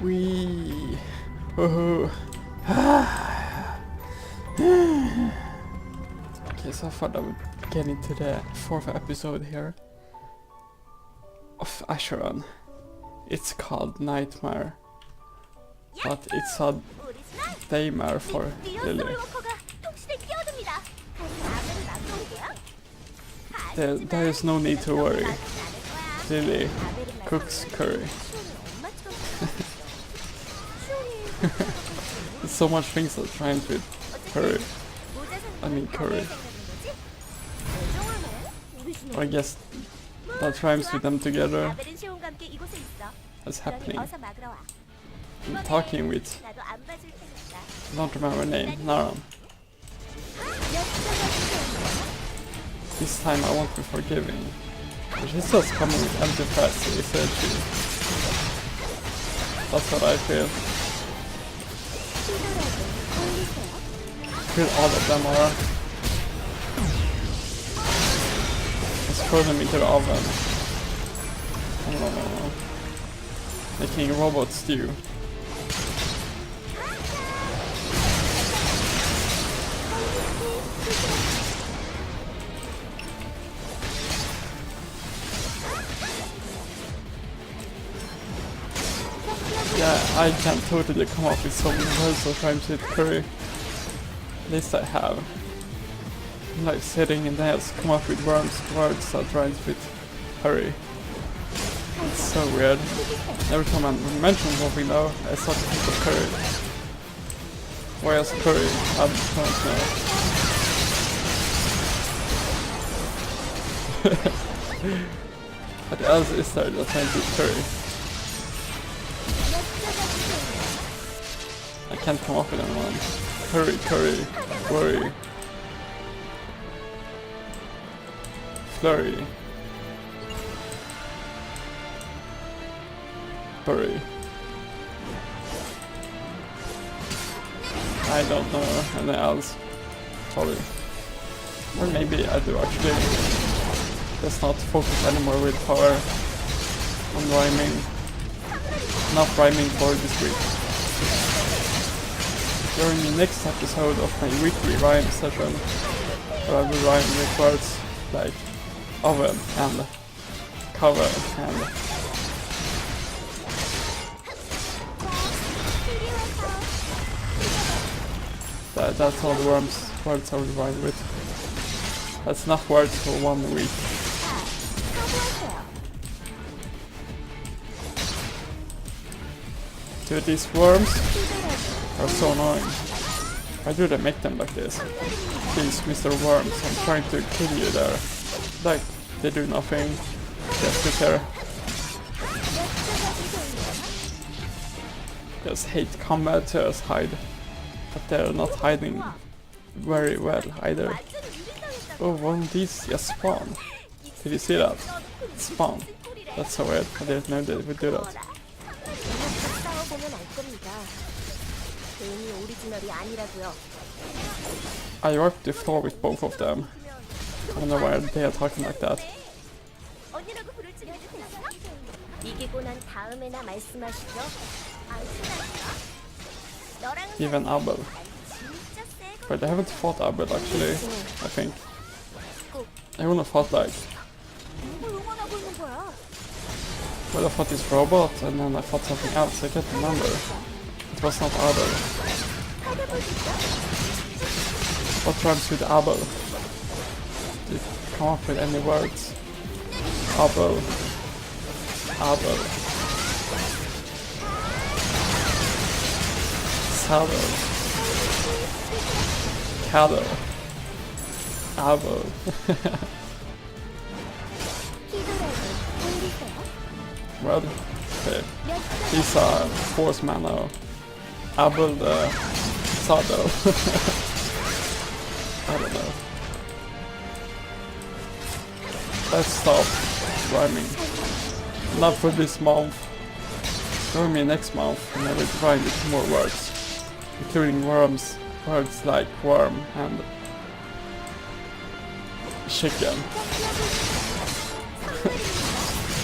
We. Oh. Okay, so I thought I would get into the 4th episode here of Asheron. It's called Nightmare, but it's a daymare for Lilly. There is no need to worry. Lilly cooks curry. There's so much things that rhymes with curry. Curry. Or I guess that rhymes with them together. That's happening. I'm talking with, I don't remember her name, Naran. This time I won't be forgiving. She's just coming with empty threats, isn't she? That's what I feel. All of them are. Let's throw them into the oven. Oh, making robot stew. Yeah, I can totally come up with some words of rhymes with curry. At least I have. I'm like sitting and then just come up with words that rhymes with curry. It's so weird. Every time I mention something though, I start to think of curry. Why is curry? I don't know. What else is there that rhymes with curry? I can't come up with anyone. Curry, worry, flurry, bury. I don't know anything else. Sorry. Or maybe I do actually. Let's not focus anymore with power on rhyming. Not rhyming for this week. During the next episode of my weekly rhyme session, where I will rhyme with words like oven and cover and that's all the words I will rhyme with. That's enough words for 1 week. Dude, these worms are so annoying. Why do they make them like this? Please, Mr. Worms, I'm trying to kill you there. Like, they do nothing. Just sit there. Just hate combat, just hide. But they're not hiding very well either. Oh, one of these just spawn. Did you see that? Spawn. That's so weird. I didn't know they would do that. I wiped the floor with both of them. I don't know why they are talking like that. Even Abel. But they haven't fought Abel actually, I think. I only fought like... Well, I fought this robot and then I fought something else, I can't remember. It was not Abel. What rhymes with Abel? Did you come up with any words? Abel. Abel. Saddle. Cattle. Abel. Well, okay. These are force mana. Abel the saddle. I don't know. Let's stop rhyming. Not for this month. Join me next month and I will find more words. Including worms. Words like worm and chicken.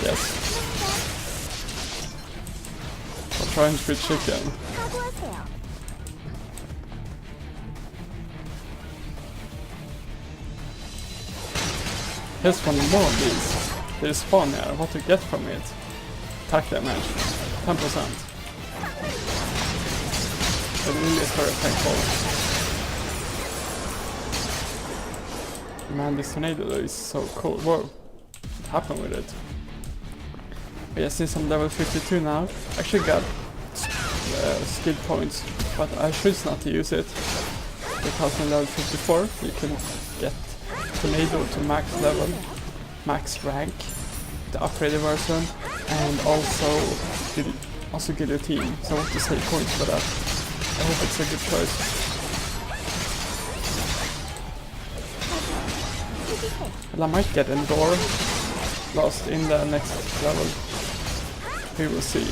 Yes. challenge with chicken. Here's one more of these. They spawn here. What to get from it? Attack damage. 10%. The Lilly is very thankful. Man, this tornado is so cool. Whoa. What happened with it? But yeah, since I'm level 52 now, I actually got skill points, but I choose not to use it. Because I'm level 54, you can get tornado to max level, max rank, the upgraded version, and also guillotine. So I want to save points for that. I hope it's a good choice. Well, I might get Endor lost in the next level. We will see.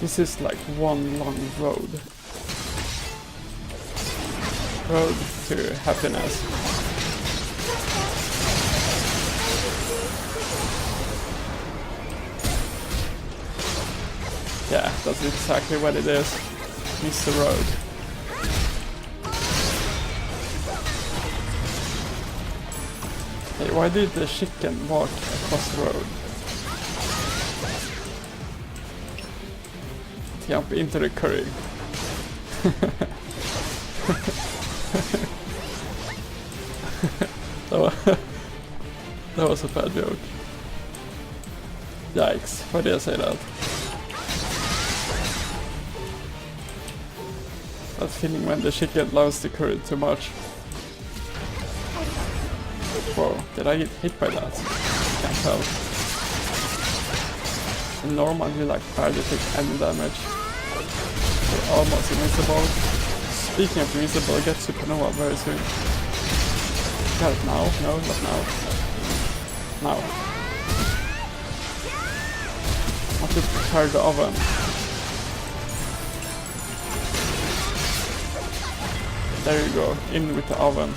This is like one long road. Road to happiness. Yeah, that's exactly what it is. It's the road. Hey, why did the chicken walk across the road? Jump into the curry. That was a bad joke. Yikes, why did I say that? That feeling when the chicken loves the curry too much. Whoa, did I get hit by that? Can't tell. In normal you like barely take any damage. You're almost invincible. Speaking of invincible, get supernova very soon. Got it now? No, not now. Now. I have to prepare the oven. There you go, in with the oven.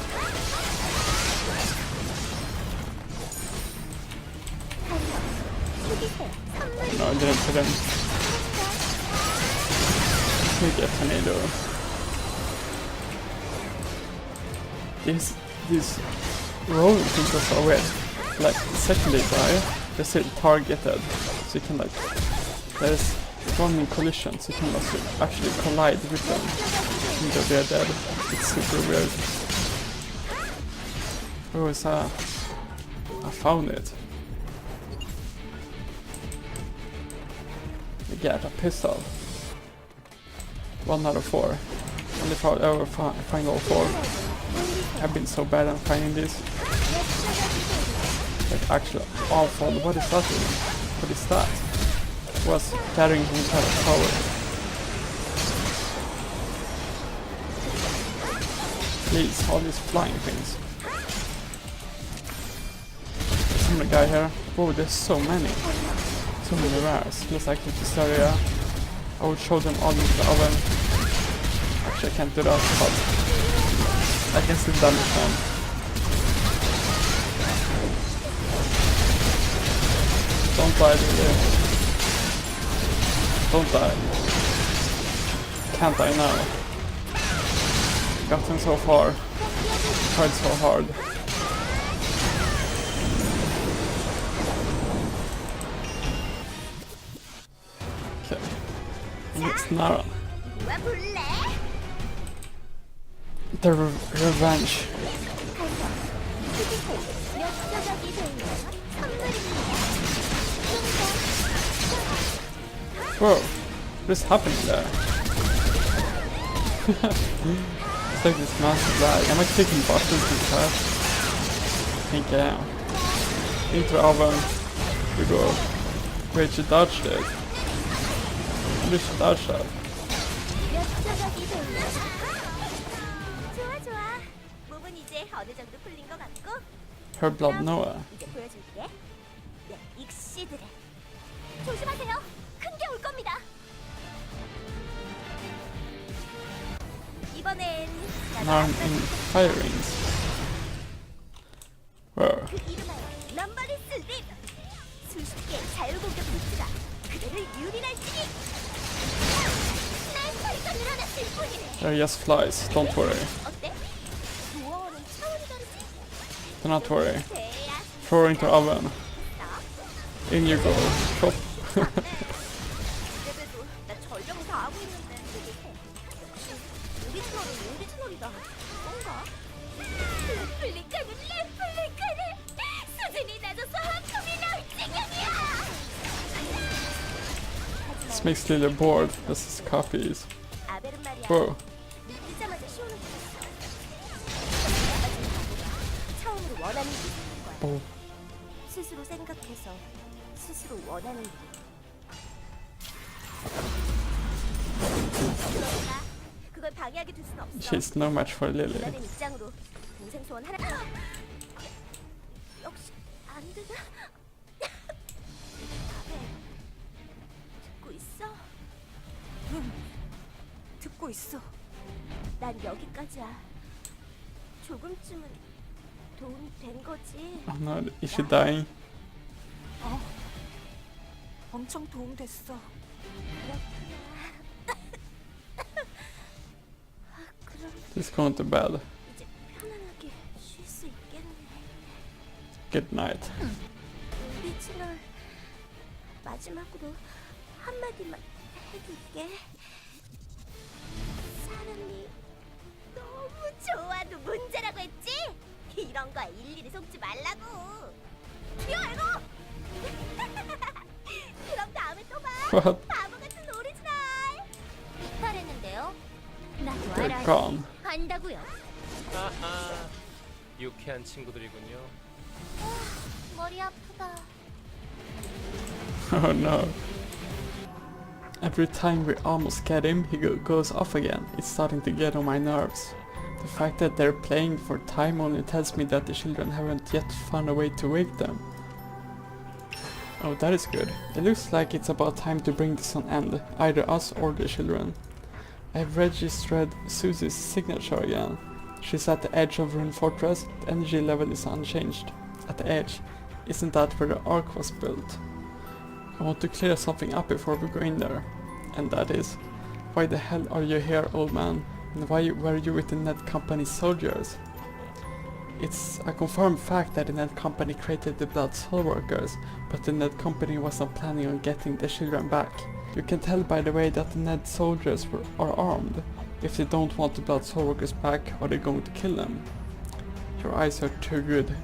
No, I didn't put in. Maybe a tornado. These rolling things are so weird. Like, the second they die, they're still targeted. So you can like, there's running collisions, you can also actually collide with them. Until they're dead. It's super weird. Where was that? I found it. I get a pistol. 1 out of 4. Only if I ever find all 4. I've been so bad at finding this. Like actually awful. What is that even? What is that? It was carrying him kind of power. Please, all these flying things. There's some guy here. Whoa, there's so many. So many rares. Let's actually this area. I will show them all in the oven. Actually, I can't do that, but I can still damage them. Don't die, really. Don't die. Can't die now. Gotten so far. Tried so hard. Okay. Next Naran. The revenge. Whoa, what is happening there? It's like this massive lag. Am I clicking buttons too fast? I think I am. Into the oven. We go. Wait, she dodged it. How did she dodge that? Her blood Noah. Naran in fire rings. Whoa. 그 이름하여 넘버리스 립! 수십 개의 자율공격 부츠가 그대를 유린할지니! 난 소리가 늘어났을 뿐이네! They're just flies, don't worry. 어때? 부어오는 차원이 다르지? Do not worry. 돼야 Throw into oven. In you go. Chop. 그래도 나 전령 다 하고 있는데 역시 오리지널은 오리지널이다. 뭔가? 레플리카는 레플리카네. 수준이 낮아서 하품이 나올 지경이야. This makes Lily bored. This is copies. 아벨은 말이야. Whoa. 뜨자마자 시오는 거였어. 처음으로 원하는 게 있는 거야. Oh. 스스로 생각해서 스스로 원하는 일. 그러니까 그걸 방해하게 둘 순 없어. She's no match for Lily. 원하는 입장으로 동생 소원 하나. 역시 안 되나? 아벨 듣고 있어? 응, 듣고 있어. 난 여기까지야. 조금쯤은 도움이 된 거지. Oh no, is she dying? 엄청 도움됐어. 그럼 She's going to bed. 이제 편안하게 쉴 수 있겠네. Good night. 오리지널 마지막으로 한마디만 해줄게. 사람이 너무 좋아도 문제라고 했지? 이런 거에 일일이 속지 말라고. 이거 그럼 다음에 또 봐. What? 바보 같은 오리지널. 이탈했는데요? 나 They're gone. 간다고요. 하하, 유쾌한 친구들이군요. 머리 아프다. Oh no. Every time we almost get him, he goes off again. It's starting to get on my nerves. The fact that they're playing for time only tells me that the children haven't yet found a way to wake them. Oh, that is good. It looks like it's about time to bring this an end, either us or the children. I've registered Susie's signature again. She's at the edge of Rune Fortress. The energy level is unchanged. At the edge. Isn't that where the ark was built? I want to clear something up before we go in there. And that is, why the hell are you here, old man? And why were you with the Ned Company soldiers? It's a confirmed fact that the Ned Company created the Blood SoulWorkers, but the Ned Company wasn't planning on getting the children back. You can tell by the way that the Ned soldiers are armed. If they don't want the Blood SoulWorkers back, are they going to kill them? Your eyes are too good,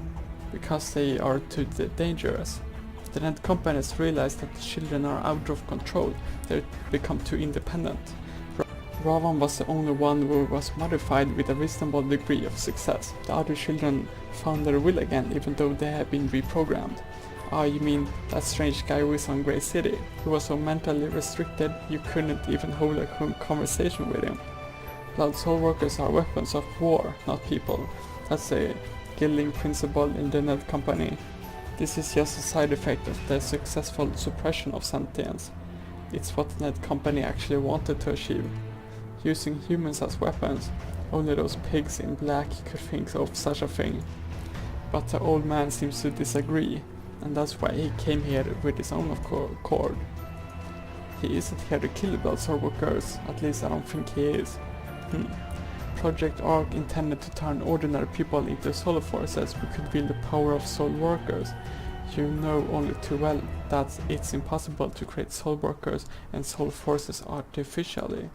because they are too dangerous. The Ned Company has realized that the children are out of control. They've become too independent. Ravan was the only one who was modified with a reasonable degree of success. The other children found their will again, even though they had been reprogrammed. Ah, you mean that strange guy who was on Grey City? He was so mentally restricted you couldn't even hold a conversation with him. Blood SoulWorkers are weapons of war, not people. That's a guiding principle in the Ned Company. This is just a side effect of the successful suppression of sentience. It's what the Ned Company actually wanted to achieve. Using humans as weapons, only those pigs in black could think of such a thing. But the old man seems to disagree, and that's why he came here with his own accord. He isn't here to kill the Blood SoulWorkers, at least I don't think he is. Project Ark intended to turn ordinary people into soul forces who could wield the power of soul workers. You know only too well that it's impossible to create soul workers and soul forces artificially.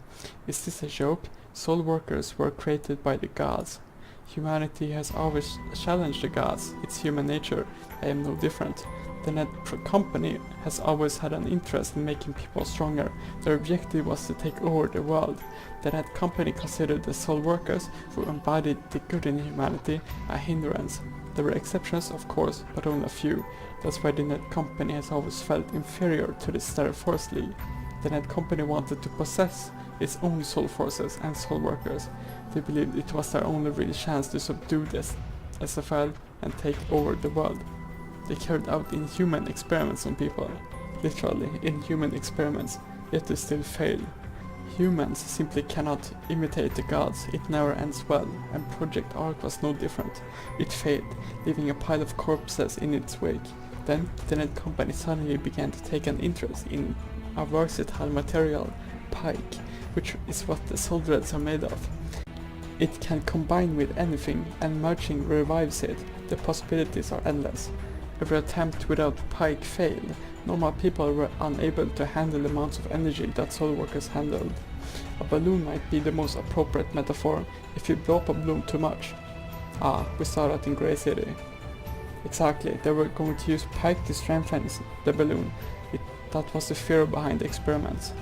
Is this a joke? Soul workers were created by the gods. Humanity has always challenged the gods. It's human nature. I am no different. The Ned Company has always had an interest in making people stronger. Their objective was to take over the world. The Ned Company considered the soul workers, who embodied the good in humanity, a hindrance. There were exceptions, of course, but only a few. That's why the Ned Company has always felt inferior to the Star Force League. The Ned Company wanted to possess its own soul forces and soul workers. They believed it was their only real chance to subdue this SFL and take over the world. They carried out inhuman experiments on people. Literally, inhuman experiments, yet they still failed. Humans simply cannot imitate the gods, it never ends well, and Project Ark was no different. It failed, leaving a pile of corpses in its wake. Then, the Net Company suddenly began to take an interest in a versatile material, pike, which is what the soul dreads are made of. It can combine with anything, and merging revives it. The possibilities are endless. Every attempt without pike failed. Normal people were unable to handle the amounts of energy that SoulWorkers handled. A balloon might be the most appropriate metaphor if you blow up a balloon too much. Ah, we saw that in Grey City. Exactly, they were going to use pike to strengthen the balloon. That was the fear behind the experiments.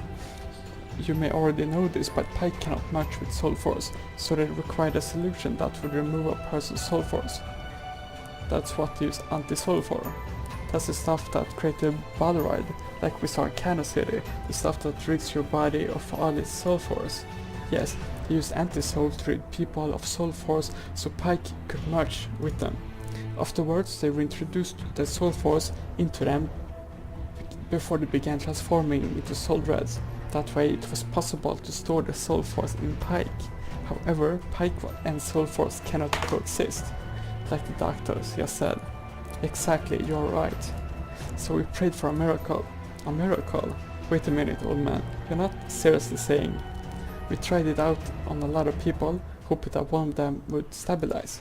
You may already know this, but pike cannot match with soul force, so they required a solution that would remove a person's soul force. That's what they use anti-soul for. That's the stuff that created Battle Ride, like we saw in Kansas City, the stuff that rids your body of all its soul force. Yes, they used anti-soul to rid people of soul force so pike could merge with them. Afterwards, they reintroduced the soul force into them before they began transforming into soul dreads. That way it was possible to store the soul force in pike. However, pike and soul force cannot coexist, like the doctors just said. Exactly, you're right. So we prayed for a miracle. A miracle? Wait a minute, old man, you're not seriously saying. We tried it out on a lot of people, hoping that one of them would stabilize.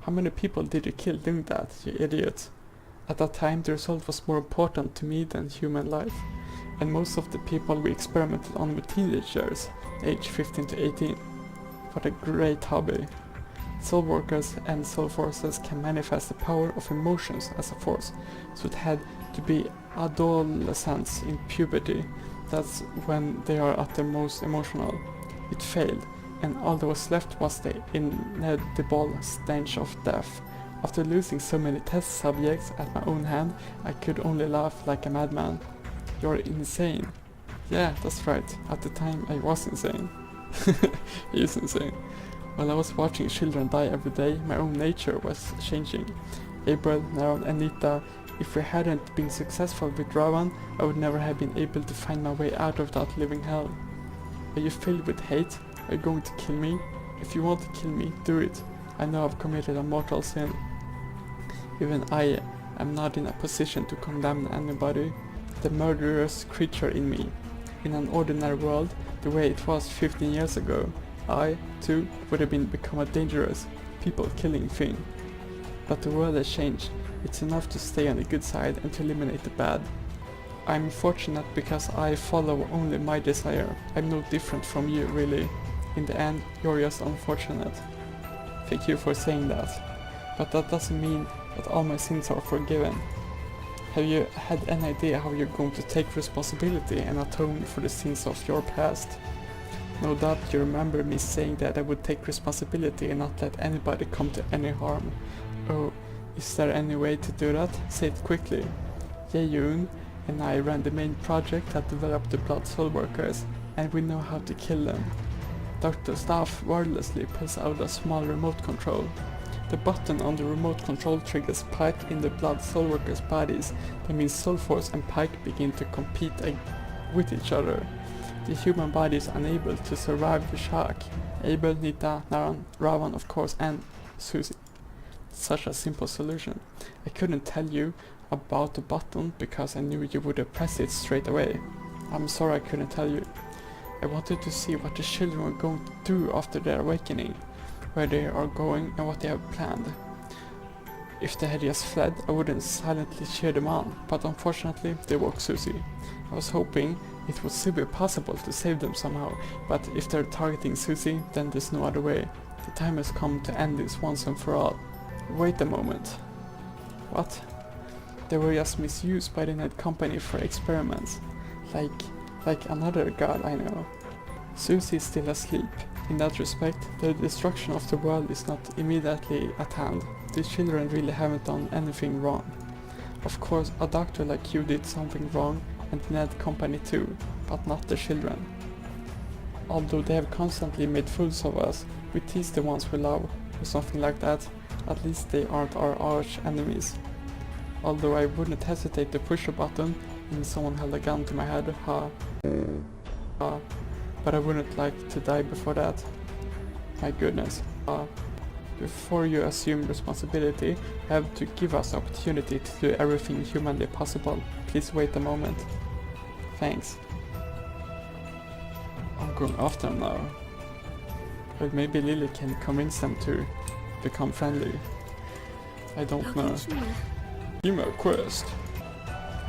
How many people did you kill doing that, you idiot? At that time, the result was more important to me than human life. And most of the people we experimented on were teenagers, aged 15 to 18. What a great hobby. SoulWorkers and soul forces can manifest the power of emotions as a force, so it had to be adolescents in puberty. That's when they are at their most emotional. It failed, and all that was left was the inedible stench of death. After losing so many test subjects at my own hand, I could only laugh like a madman. You're insane. Yeah, that's right. At the time I was insane. He is insane. While I was watching children die every day, my own nature was changing. April, Naran, and Nita, if we hadn't been successful with Ravan, I would never have been able to find my way out of that living hell. Are you filled with hate? Are you going to kill me? If you want to kill me, do it. I know I've committed a mortal sin. Even I am not in a position to condemn anybody. The murderous creature in me. In an ordinary world, the way it was 15 years ago, I, too, would have become a dangerous, people-killing thing. But the world has changed. It's enough to stay on the good side and to eliminate the bad. I'm fortunate because I follow only my desire. I'm no different from you, really. In the end, you're just unfortunate. Thank you for saying that. But that doesn't mean that all my sins are forgiven. Have you had an idea how you're going to take responsibility and atone for the sins of your past? No doubt you remember me saying that I would take responsibility and not let anybody come to any harm. Oh, is there any way to do that? Say it quickly. Jae-yoon and I ran the main project that developed the blood SoulWorkers, and we know how to kill them. Dr. Staff wordlessly pulls out a small remote control. The button on the remote control triggers pike in the blood SoulWorkers' bodies. That means soul force and pike begin to compete with each other. The human body is unable to survive the shock. Abel, Nita, Naran, Ravan of course, and Susie. Such a simple solution. I couldn't tell you about the button because I knew you would have pressed it straight away. I'm sorry I couldn't tell you. I wanted to see what the children were going to do after their awakening, where they are going and what they have planned. If they had just fled, I wouldn't silently cheer them on, but unfortunately they woke Susie. I was hoping it would still be possible to save them somehow, but if they're targeting Susie, then there's no other way. The time has come to end this once and for all. Wait a moment. What? They were just misused by the Net Company for experiments, like another god I know. Susie is still asleep. In that respect, the destruction of the world is not immediately at hand. The children really haven't done anything wrong. Of course, a doctor like you did something wrong, and the Net Company too, but not the children. Although they have constantly made fools of us, we tease the ones we love, or something like that. At least they aren't our arch enemies. Although I wouldn't hesitate to push a button, and someone held a gun to my head, ha. but I wouldn't like to die before that. My goodness. Before you assume responsibility, you have to give us the opportunity to do everything humanly possible. Please wait a moment. Thanks. I'm going after them now. But maybe Lilly can convince them to become friendly. I don't know. Give me a quest.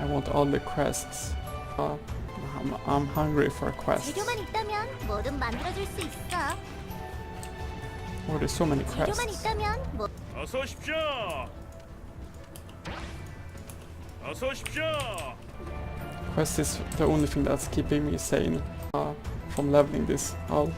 I want all the quests. I'm hungry for quests. 재료만 있다면 뭐든 만들어줄 수 있어. Oh, there's so many 재료만 quests. 있다면 뭐 어서 오십시오. 어서 오십시오. Quest is the only thing that's keeping me sane from leveling this all.